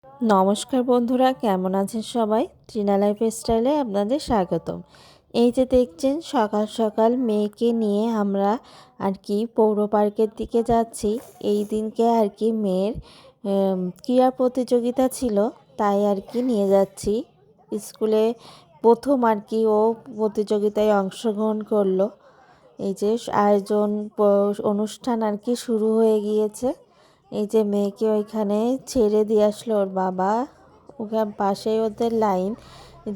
নমস্কার বন্ধুরা, কেমন আছেন সবাই? ট্রিনা লাইফ স্টাইলে আপনাদের স্বাগতম। এই যে দেখছেন, সকাল সকাল মেয়েকে নিয়ে আমরা আর কি পৌর পার্কের দিকে যাচ্ছি। এই দিনকে আর কি মেয়ের ক্রীড়া প্রতিযোগিতা ছিল, তাই আর কি নিয়ে যাচ্ছি। স্কুলে প্রথম আর কি ও প্রতিযোগিতায় অংশগ্রহণ করলো। এই যে আয়োজন অনুষ্ঠান আর কি শুরু হয়ে গিয়েছে। এই যে মেয়েকে ওইখানে ছেড়ে দিয়ে আসলো ওর বাবা। ওখানে পাশেই ওদের লাইন,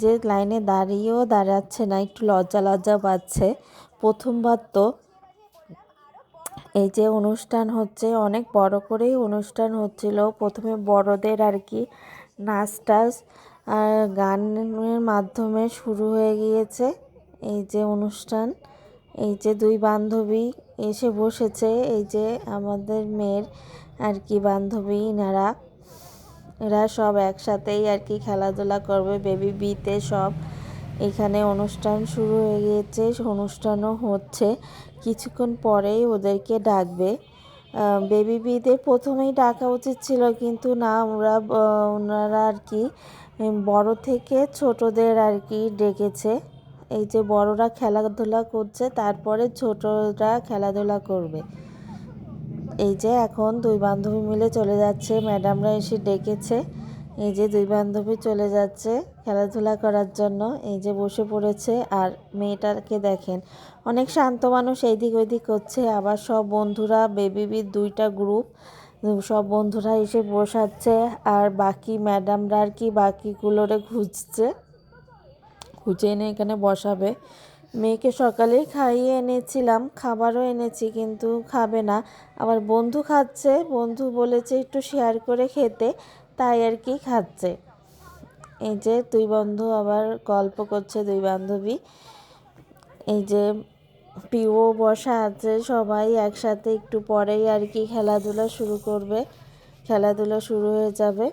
যে লাইনে দাঁড়িয়েও দাঁড়াচ্ছে না, একটু লজ্জা লজ্জা পাচ্ছে। প্রথমবার তো এই যে অনুষ্ঠান হচ্ছে, অনেক বড় করেই অনুষ্ঠান হচ্ছিল। প্রথমে বড়দের আর কি নাচ টাচ আর গানের মাধ্যমে শুরু হয়ে গিয়েছে এই যে অনুষ্ঠান। এই যে দুই বান্ধবী এসে বসেছে, এই যে আমাদের মেয়ের আর কি বান্ধবী, এরা সব একসাথেই আর কি খেলাধুলা করবে। বেবি বিতে সব এখানে অনুষ্ঠান শুরু হয়ে গিয়েছে, অনুষ্ঠানও হচ্ছে। কিছুক্ষণ পরেই ওদেরকে ডাকবে। বেবি বিদের প্রথমেই ডাকা উচিত ছিল, কিন্তু না, ওনারা আর কি বড় থেকে ছোটদের আর কি ডেকেছে। এই যে বড়রা খেলাধুলা করছে, তারপরে ছোটরা খেলাধুলা করবে। এই যে এখন দুই বান্ধবী মিলে চলে যাচ্ছে, ম্যাডামরা এসে ডেকেছে। এই যে দুই বান্ধবী চলে যাচ্ছে খেলাধুলা করার জন্য। এই যে বসে পড়েছে, আর মেয়েটাকে দেখেন, অনেক শান্ত মানুষ, এইদিক ওইদিক করছে। আবার সব বন্ধুরা, বেবিবির দুইটা গ্রুপ, সব বন্ধুরা এসে বসাচ্ছে, আর বাকি ম্যাডামরা আর কি বাকিগুলোরে খুঁজে এনে এখানে বসাবে। মেয়েকে সকালেই খাইয়ে এনেছিলাম, খাবারও এনেছি, কিন্তু খাবে না। আবার বন্ধু খাচ্ছে, বন্ধু বলেছে একটু শেয়ার করে খেতে, তাই আর কি খাচ্ছে। এই যে দুই বন্ধু আবার গল্প করছে, দুই বান্ধবী। এই যে পিও বসা আছে, সবাই একসাথে একটু পরেই আর কি খেলাধুলা শুরু করবে, খেলাধুলা শুরু হয়ে যাবে।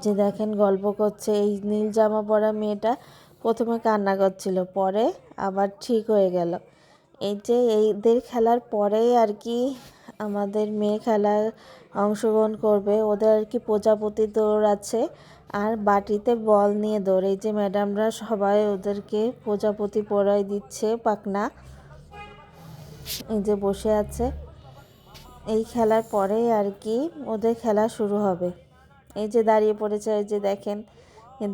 যে দেখেন গল্প করছে। এই নীল জামা পরা মেয়েটা প্রথমে কান্না করছিল, পরে আবার ঠিক হয়ে গেল। এই যে এইদের খেলার পরেই আর কি আমাদের মেয়ে খেলায় অংশগ্রহণ করবে। ওদের আর কি প্রজাপতি দৌড় আছে, আর বাটিতে বল নিয়ে দৌড়। এই যে ম্যাডামরা সবাই ওদেরকে প্রজাপতি পরাই দিচ্ছে, পাখনা। এই যে বসে আছে। এই খেলার পরেই আর কি ওদের খেলা শুরু হবে। এই যে দাঁড়িয়ে পড়েছে, এই যে দেখেন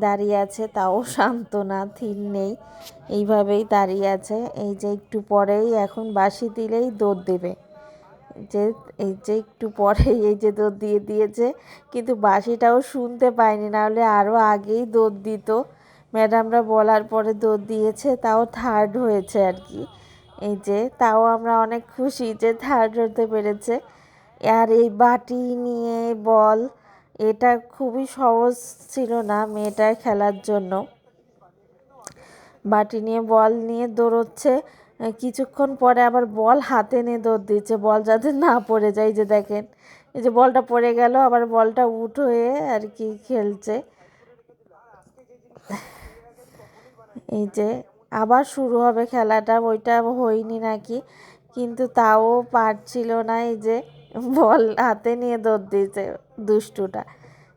দাঁড়িয়ে আছে, তাও শান্ত না, থির নেই, এইভাবেই দাঁড়িয়ে আছে। এই যে একটু পরেই এখন বাঁশি দিলেই দৌড় দেবে। এই যে একটু পরেই এই যে দৌড় দিয়ে দিয়েছে, কিন্তু বাঁশিটাও শুনতে পায়নি, নাহলে আরও আগেই দৌড় দিত। ম্যাডামরা বলার পরে দৌড় দিয়েছে, তাও থার্ড হয়েছে আর কি। এই যে তাও আমরা অনেক খুশি যে থার্ড হতে পেরেছে। আর এই বাটি নিয়ে বল, এটা খুবই সহজ ছিল না মেয়েটার খেলার জন্য। বাটি নিয়ে বল নিয়ে দৌড়চ্ছে, কিছুক্ষণ পরে আবার বল হাতে নিয়ে দৌড় দিচ্ছে, বল যাতে না পড়ে যায়। যে দেখেন, এই যে বলটা পড়ে গেল, আবার বলটা উঠ হয়ে আর কি খেলছে। এই যে আবার শুরু হবে খেলাটা, ওইটা হয়নি নাকি, কিন্তু তাও পারছিল না। এই যে বল হাতে নিয়ে দৌড় দিয়েছে দুষ্টুটা।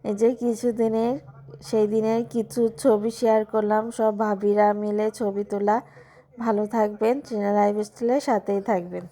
এই যে সেই দিনের কিছু ছবি শেয়ার করলাম, সব ভাবিরা মিলে ছবি তোলা। ভালো থাকবেন, ট্রিনা লাইফস্টাইলের সাথেই থাকবেন।